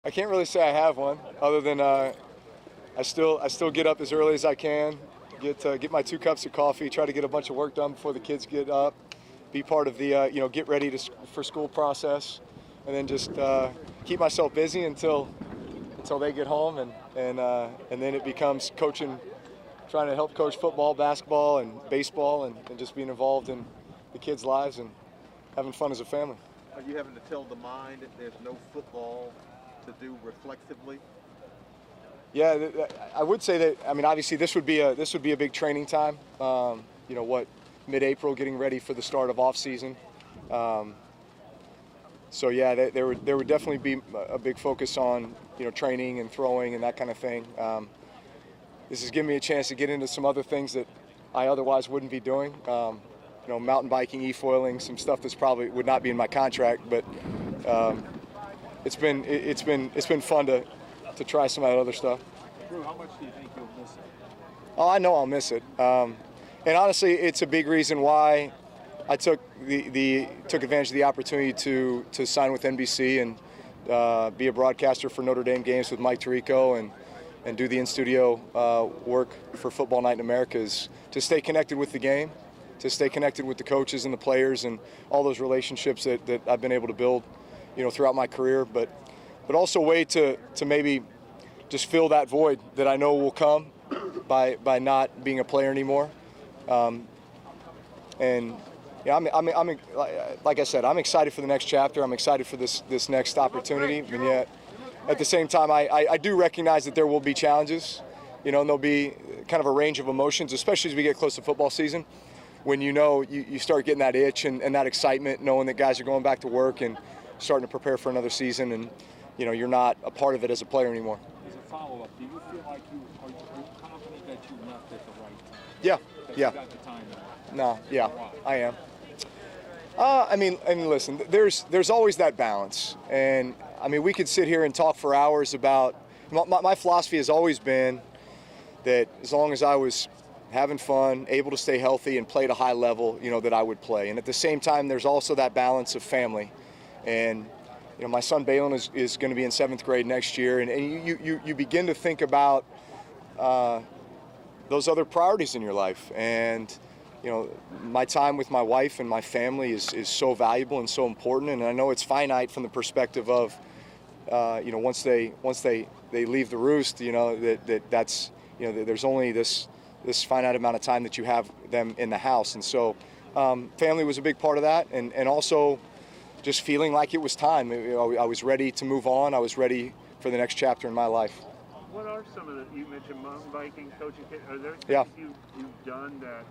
I can't really say I have one, other than I still get up as early as I can, get my 2 cups of coffee, try to get a bunch of work done before the kids get up, be part of the get ready for school process, and then just keep myself busy until they get home, and then it becomes coaching, trying to help coach football, basketball, and baseball, and just being involved in the kids' lives and having fun as a family. Are you having to tell the mind that there's no football to do reflexively? Yeah, I would say that. I mean, obviously, this would be a big training time. Mid-April, getting ready for the start of off-season. So yeah, there would definitely be a big focus on training and throwing and that kind of thing. This has given me a chance to get into some other things that I otherwise wouldn't be doing. Mountain biking, e-foiling, some stuff that's probably would not be in my contract, but it's been fun to try some of that other stuff. Drew, how much do you think you'll miss it? Oh, I know I'll miss it. And honestly, it's a big reason why I took advantage of the opportunity to sign with NBC and be a broadcaster for Notre Dame games with Mike Tirico and do the in-studio work for Football Night in America, is to stay connected with the game, to stay connected with the coaches and the players and all those relationships that I've been able to build, throughout my career, but also a way to maybe just fill that void that I know will come by not being a player anymore. I'm like I said, I'm excited for the next chapter. I'm excited for this next opportunity, and yet at the same time, I do recognize that there will be challenges, and there'll be kind of a range of emotions, especially as we get close to football season, when you start getting that itch and that excitement, knowing that guys are going back to work and starting to prepare for another season, and you're not a part of it as a player anymore. As a follow-up, do you feel like are you confident that you left at the right time? Yeah, that yeah. You got the time now? No, yeah, I am. Listen, there's always that balance, and we could sit here and talk for hours about. My philosophy has always been that as long as I was having fun, able to stay healthy, and play at a high level, that I would play. And at the same time, there's also that balance of family, and my son Balin is going to be in 7th grade next year, and you begin to think about those other priorities in your life, and my time with my wife and my family is so valuable and so important, and I know it's finite from the perspective of once they leave the roost, that's there's only this finite amount of time that you have them in the house, and so family was a big part of that, and also just feeling like it was time. I was ready to move on. I was ready for the next chapter in my life. What are some of you mentioned mountain biking, coaching, are there things you've done that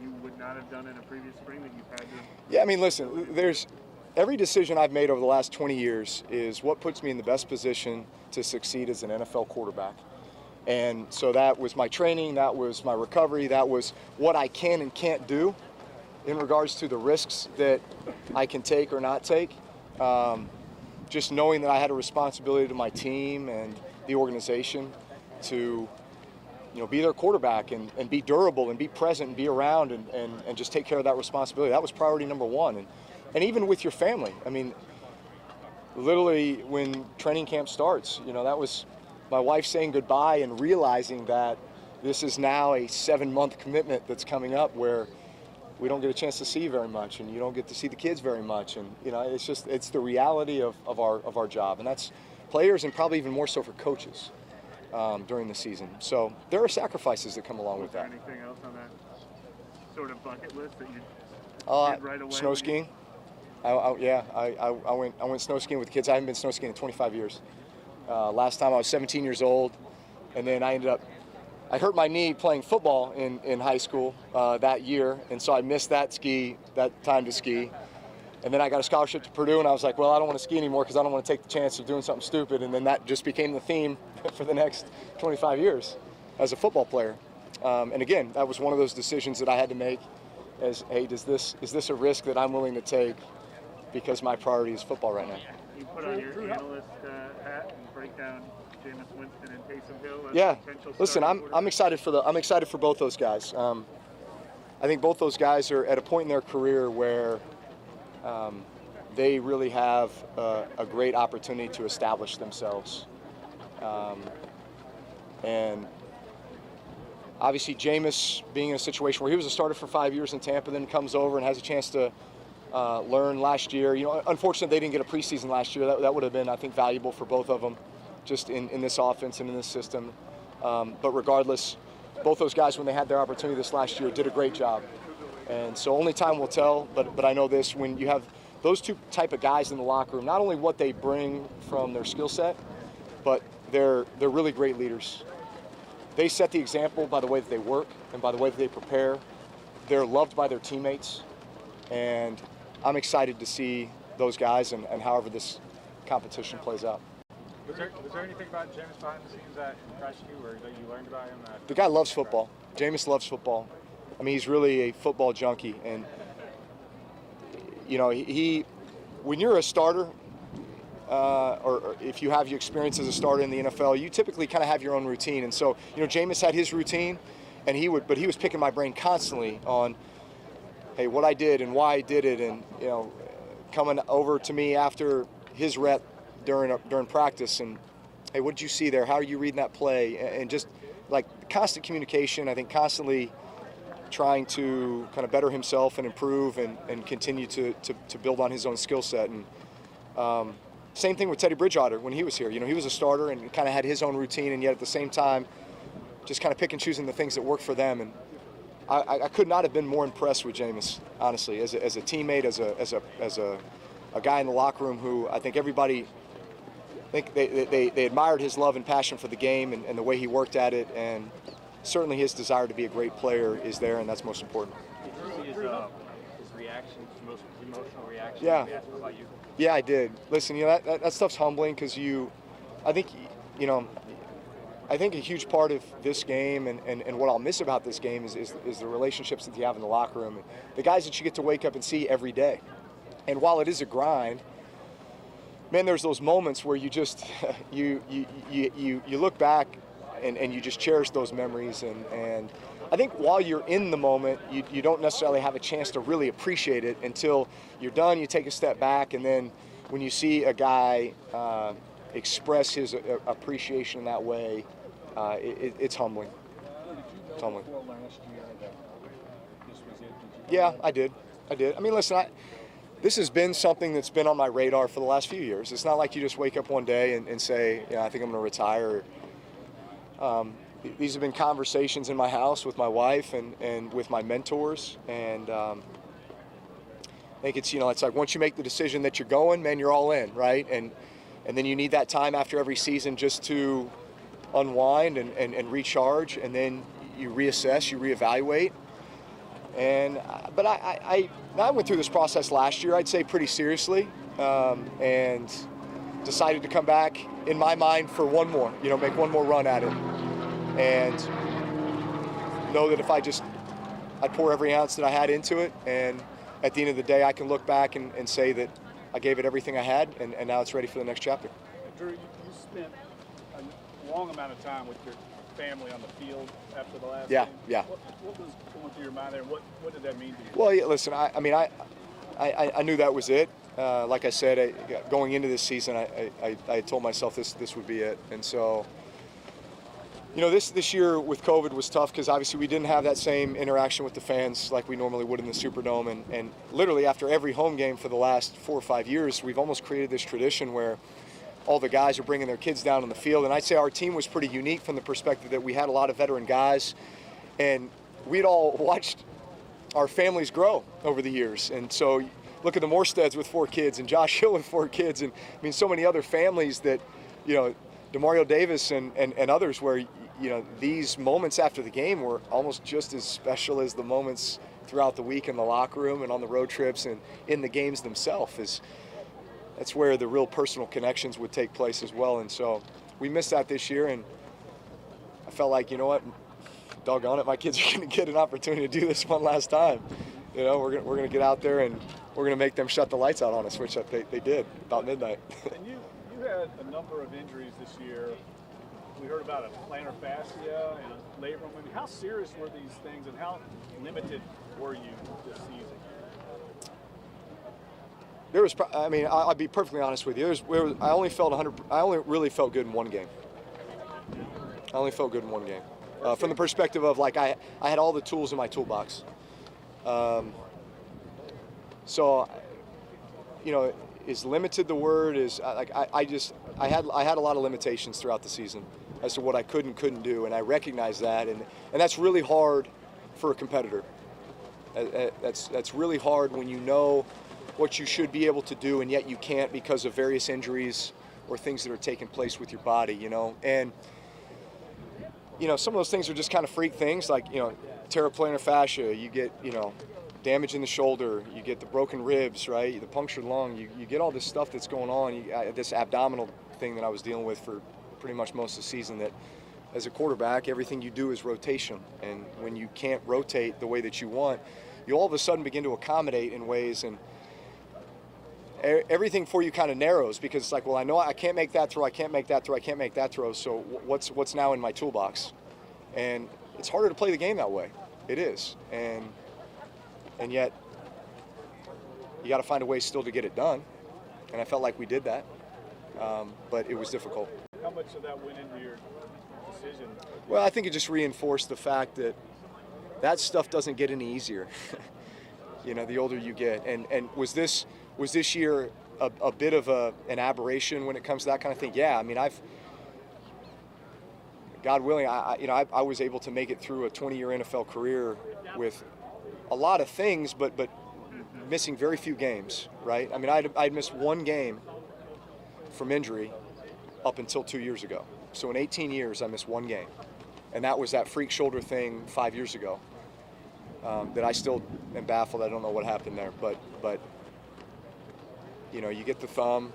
you would not have done in a previous spring that you've had to? Yeah, listen, there's every decision I've made over the last 20 years is what puts me in the best position to succeed as an NFL quarterback. And so that was my training, that was my recovery, that was what I can and can't do in regards to the risks that I can take or not take. Just knowing that I had a responsibility to my team and the organization to be their quarterback and be durable and be present and be around and just take care of that responsibility. That was priority number one. And even with your family, literally when training camp starts, that was my wife saying goodbye and realizing that this is now a 7-month commitment that's coming up where we don't get a chance to see you very much, and you don't get to see the kids very much, and it's the reality of our job, and that's players and probably even more so for coaches during the season. So there are sacrifices that come along with that. Is there anything else on that sort of bucket list that you did right away? Snow skiing. I went snow skiing with the kids. I haven't been snow skiing in 25 years. Last time I was 17 years old, and then I hurt my knee playing football in high school that year, and so I missed that time to ski. And then I got a scholarship to Purdue, and I was like, well, I don't want to ski anymore because I don't want to take the chance of doing something stupid. And then that just became the theme for the next 25 years as a football player. And again, that was one of those decisions that I had to make as, hey, is this a risk that I'm willing to take because my priority is football right now? You put on your analyst hat and break down Jameis Winston and Taysom Hill as yeah. potential Listen, I'm excited for both those guys. I think both those guys are at a point in their career where they really have a great opportunity to establish themselves. And obviously, Jameis being in a situation where he was a starter for 5 years in Tampa, then comes over and has a chance to learn last year. You know, unfortunately, they didn't get a preseason last year. That would have been, I think, valuable for both of them, just in this offense and in this system. But regardless, both those guys, when they had their opportunity this last year, did a great job. And so only time will tell, but I know this, when you have those two type of guys in the locker room, not only what they bring from their skill set, but they're really great leaders. They set the example by the way that they work and by the way that they prepare. They're loved by their teammates, and I'm excited to see those guys and however this competition plays out. Was there anything about Jameis behind the scenes that impressed you or that you learned about him? The guy loves football. Jameis loves football. I mean, he's really a football junkie, and you know, when you're a starter, or if you have your experience as a starter in the NFL, you typically kind of have your own routine. And so, you know, Jameis had his routine, and he was picking my brain constantly on, hey, what I did and why I did it, and you know, coming over to me after his rep during practice, and hey, what did you see there? How are you reading that play? And just like constant communication, I think constantly trying to kind of better himself and improve and continue to build on his own skill set. And same thing with Teddy Bridgewater when he was here. You know, he was a starter and kind of had his own routine, and yet at the same time, just kind of pick and choosing the things that work for them. And I could not have been more impressed with Jameis, honestly, as a teammate, as a guy in the locker room who I think everybody, I think they admired his love and passion for the game and the way he worked at it, and certainly his desire to be a great player is there, and that's most important. Did you see his reaction, his most emotional reaction? Yeah. He asked about you? Yeah, I did. Listen, you know, that stuff's humbling because I think a huge part of this game and what I'll miss about this game is the relationships that you have in the locker room, and the guys that you get to wake up and see every day. And while it is a grind, man, there's those moments where you just you look back and you just cherish those memories, and I think while you're in the moment, you don't necessarily have a chance to really appreciate it until you're done. You take a step back, and then when you see a guy express his appreciation in that way, it's humbling. It's humbling. Yeah, I did. I mean, listen, this has been something that's been on my radar for the last few years. It's not like you just wake up one day and say, I think I'm going to retire. These have been conversations in my house with my wife and with my mentors, and I think it's like once you make the decision that you're going, man, you're all in, right? And then you need that time after every season just to unwind and recharge, and then you reassess, you reevaluate. But I went through this process last year, I'd say pretty seriously, and decided to come back in my mind for one more, make one more run at it, and know that if I'd pour every ounce that I had into it, and at the end of the day, I can look back and say that I gave it everything I had, and now it's ready for the next chapter. Drew, you spent a long amount of time with your family on the field after the last game. Yeah. What was going through your mind there? What did that mean to you? Well, yeah, listen, I knew that was it. Like I said, going into this season, I told myself this would be it. And so, this year with COVID was tough because obviously we didn't have that same interaction with the fans like we normally would in the Superdome. And literally after every home game for the last 4 or 5 years, we've almost created this tradition where all the guys are bringing their kids down on the field. And I'd say our team was pretty unique from the perspective that we had a lot of veteran guys, and we'd all watched our families grow over the years. And so look at the Morsteads with 4 kids and Josh Hill with 4 kids. And I mean, so many other families that, DeMario Davis and others where, these moments after the game were almost just as special as the moments throughout the week in the locker room and on the road trips and in the games themselves. That's where the real personal connections would take place as well. And so we missed that this year, and I felt like, doggone it, my kids are going to get an opportunity to do this one last time. We're going to get out there and we're going to make them shut the lights out on us, which they did about midnight. And you had a number of injuries this year. We heard about a plantar fascia and a labrum. I mean, how serious were these things, and how limited were you this season? There was, I mean, I'll be perfectly honest with you. I only felt 100. I only really felt good in one game. I only felt good in one game, from the perspective of like I had all the tools in my toolbox. So, you know, is limited the word? Is like I had a lot of limitations throughout the season as to what I could and couldn't do, and I recognize that, and that's really hard for a competitor. That's really hard when you know what you should be able to do and yet you can't because of various injuries or things that are taking place with your body, you know. And you know, some of those things are just kind of freak things, like, you know, tear a plantar fascia, you get, you know, damage in the shoulder, you get the broken ribs, right, the punctured lung, you get all this stuff that's going on, this abdominal thing that I was dealing with for pretty much most of the season, that as a quarterback, everything you do is rotation. And when you can't rotate the way that you want, you all of a sudden begin to accommodate in ways, and everything for you kind of narrows, because it's like, well, I know I can't make that throw, I can't make that throw, I can't make that throw, so what's now in my toolbox? And it's harder to play the game that way. It is. And yet, you got to find a way still to get it done. And I felt like we did that, but it was difficult. How much of that went into your decision? Well, I think it just reinforced the fact that that stuff doesn't get any easier. You know, the older you get. And was this year a bit of an aberration when it comes to that kind of thing? Yeah, I mean, God willing, I was able to make it through a 20-year NFL career with a lot of things, but missing very few games, right? I mean, I'd missed one game from injury up until 2 years ago. So in 18 years, I missed one game. And that was that freak shoulder thing 5 years ago that I still am baffled. I don't know what happened there. But you know, you get the thumb,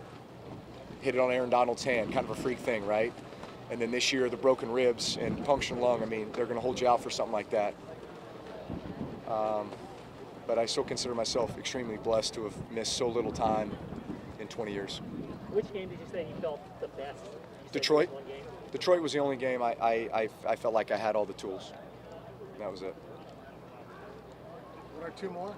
hit it on Aaron Donald's hand, kind of a freak thing, right? And then this year, the broken ribs and punctured lung, I mean, they're going to hold you out for something like that. But I still consider myself extremely blessed to have missed so little time in 20 years. Which game did you say you felt the best? Detroit. Detroit was the only game I felt like I had all the tools. That was it. One or two more?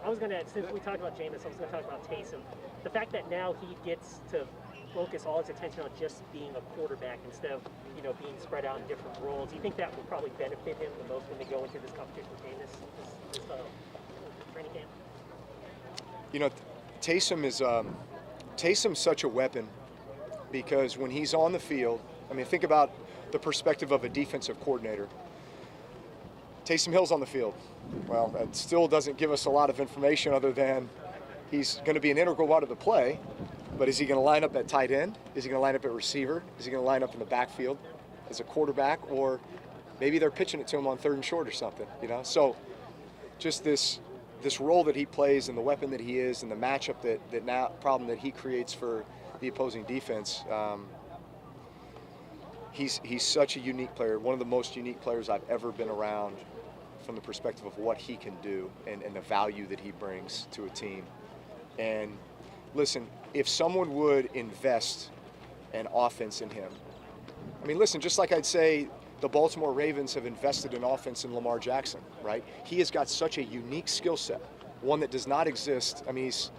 I was going to, since we talked about Jameis, I was going to talk about Taysom. The fact that now he gets to focus all his attention on just being a quarterback instead of, you know, being spread out in different roles. Do you think that will probably benefit him the most when they go into this competition with Jameis, this training camp? You know, Taysom's such a weapon, because when he's on the field, I mean, think about the perspective of a defensive coordinator. Taysom Hill's on the field. Well, that still doesn't give us a lot of information other than he's going to be an integral part of the play, but is he going to line up at tight end? Is he going to line up at receiver? Is he going to line up in the backfield as a quarterback? Or maybe they're pitching it to him on 3rd and short or something, you know? So just this role that he plays and the weapon that he is and the matchup problem that he creates for the opposing defense, he's such a unique player, one of the most unique players I've ever been around from the perspective of what he can do and the value that he brings to a team. And listen, if someone would invest an offense in him, I mean, listen, just like I'd say the Baltimore Ravens have invested in offense in Lamar Jackson, right? He has got such a unique skill set, one that does not exist. I mean, he's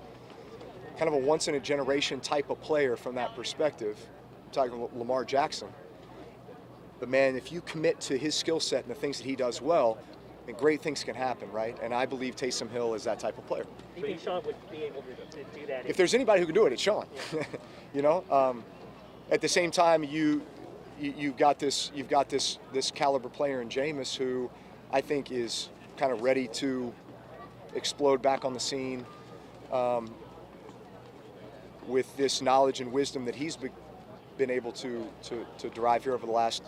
kind of a once-in-a-generation type of player from that perspective. I'm talking about Lamar Jackson. But man, if you commit to his skill set and the things that he does well, then great things can happen, right? And I believe Taysom Hill is that type of player. Do you think Sean would be able to do that? If there's anybody who can do it, it's Sean. Yeah. You know, at the same time, you've got this caliber player in Jameis, who I think is kind of ready to explode back on the scene with this knowledge and wisdom that he's been able to derive here over the last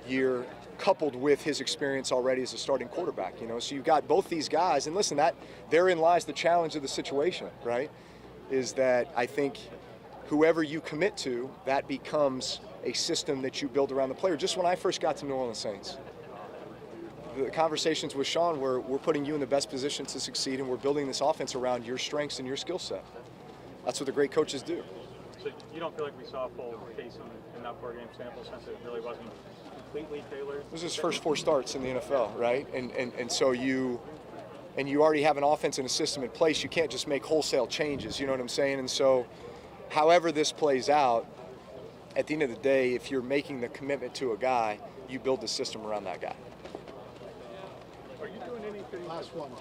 year, coupled with his experience already as a starting quarterback. You know, so you've got both these guys, and listen, that therein lies the challenge of the situation, right? Is that I think whoever you commit to, that becomes a system that you build around the player. Just when I first got to New Orleans Saints, the conversations with Sean were, we're putting you in the best position to succeed, and we're building this offense around your strengths and your skill set. That's what the great coaches do. So you don't feel like we saw a full Taysom in that 4-game sample, since it really wasn't completely tailored? This is his first 4 starts in the NFL, right? And so you and you already have an offense and a system in place, you can't just make wholesale changes, you know what I'm saying? And so however this plays out, at the end of the day, if you're making the commitment to a guy, you build the system around that guy. Are you doing anything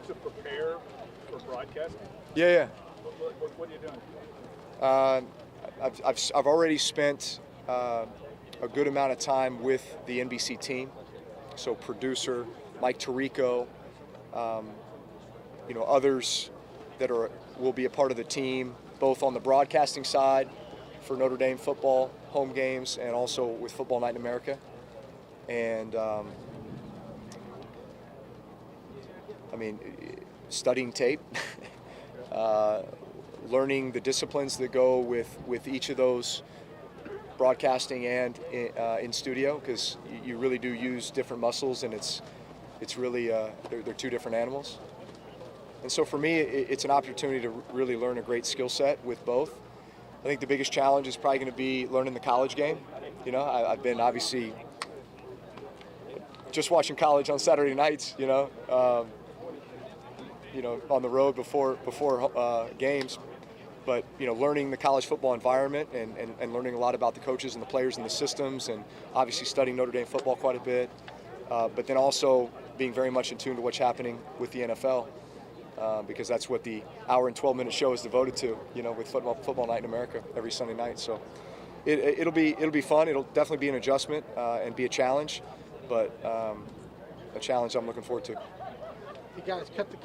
to prepare for broadcasting? Yeah. What are you doing? I've already spent a good amount of time with the NBC team. So producer Mike Tirico, others that will be a part of the team, both on the broadcasting side for Notre Dame football home games and also with Football Night in America. And studying tape, learning the disciplines that go with each of those, broadcasting and in studio, because you really do use different muscles, and it's really they're two different animals. And so for me, it's an opportunity to really learn a great skill set with both. I think the biggest challenge is probably going to be learning the college game. I've been obviously just watching college on Saturday nights, on the road before games. But learning the college football environment and learning a lot about the coaches and the players and the systems, and obviously studying Notre Dame football quite a bit. But then also being very much in tune to what's happening with the NFL, because that's what the hour and 12-minute show is devoted to. With Football Night in America every Sunday night. So it'll be fun. It'll definitely be an adjustment and be a challenge, but a challenge I'm looking forward to. You guys cut the